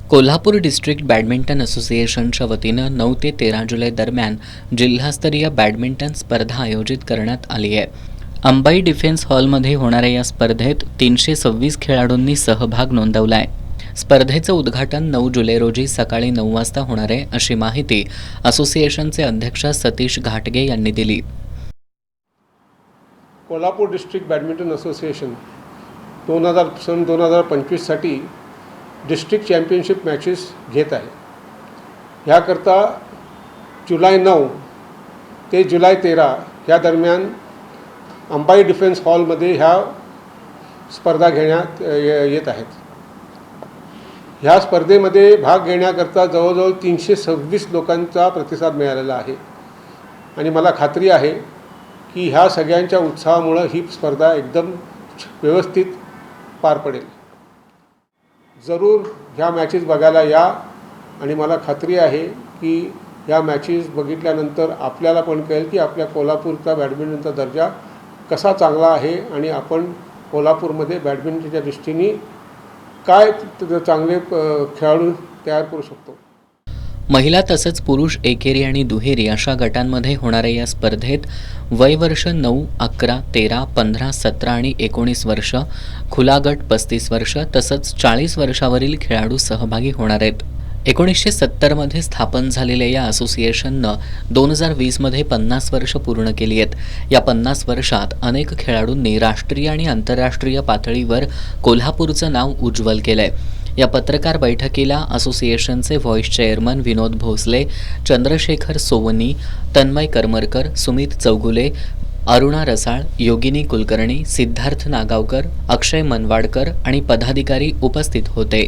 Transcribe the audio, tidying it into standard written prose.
Kolhapur district badminton असोसिएशनच्या वतीनं 9 ते 13 जुलै दरम्यान जिल्हास्तरीय बॅडमिंटन स्पर्धा आयोजित करण्यात आली आहे. अंबाई डिफेन्स हॉलमध्ये होणाऱ्या या स्पर्धेत 326 खेळाडूंनी सहभाग नोंदवला आहे. स्पर्धेचं उद्घाटन 9 जुलै रोजी सकाळी 9 वाजता होणार आहे, अशी माहिती असोसिएशनचे अध्यक्ष सतीश घाटगे यांनी दिली. कोल्हापूर डिस्ट्रिक्ट बॅडमिंटन असोसिएशन 2025साठी डिस्ट्रिक्ट चॅम्पियनशिप मॅचेस घेत आहे. ह्याकरता जुलै 9 ते जुलै 13 ह्या दरम्यान अंबाई डिफेन्स हॉलमध्ये ह्या स्पर्धा घेण्यात येत आहेत. ह्या स्पर्धेमध्ये भाग घेण्याकरता जवळजवळ 326 लोकांचा प्रतिसाद मिळालेला आहे आणि मला खात्री आहे की ह्या सगळ्यांच्या उत्साहामुळे ही स्पर्धा एकदम व्यवस्थित पार पडेल. जरूर ह्या मॅचेस बघायला या आणि मला खात्री आहे की ह्या मॅचेस बघितल्यानंतर आपल्याला पण कळेल की आपल्या कोल्हापूरचा बॅडमिंटनचा दर्जा कसा चांगला आहे आणि आपण कोल्हापूरमध्ये बॅडमिंटनच्या दृष्टीने काय चांगले खेळाडू तयार करू शकतो. महिला तसंच पुरुष एकेरी आणि दुहेरी अशा गटांमध्ये होणाऱ्या या स्पर्धेत वयवर्ष 9, 11, 13, 15, 17 आणि 19 वर्ष, खुला गट 35 वर्ष तसंच 40 वर्षावरील खेळाडू सहभागी होणार आहेत. 1970मध्ये स्थापन झालेल्या या असोसिएशननं 2020मध्ये 50 वर्ष पूर्ण केली आहेत. या 50 वर्षात अनेक खेळाडूंनी राष्ट्रीय आणि आंतरराष्ट्रीय पातळीवर कोल्हापूरचं नाव उज्ज्वल केलंय. या पत्रकार बैठकीला असोसिएशनचे व्हाईस चेअरमन विनोद भोसले, चंद्रशेखर सोवनी, तन्मय करमरकर, सुमित चौगुले, अरुणा रसाळ, योगिनी कुलकर्णी, सिद्धार्थ नागावकर, अक्षय मनवाडकर आणि पदाधिकारी उपस्थित होते.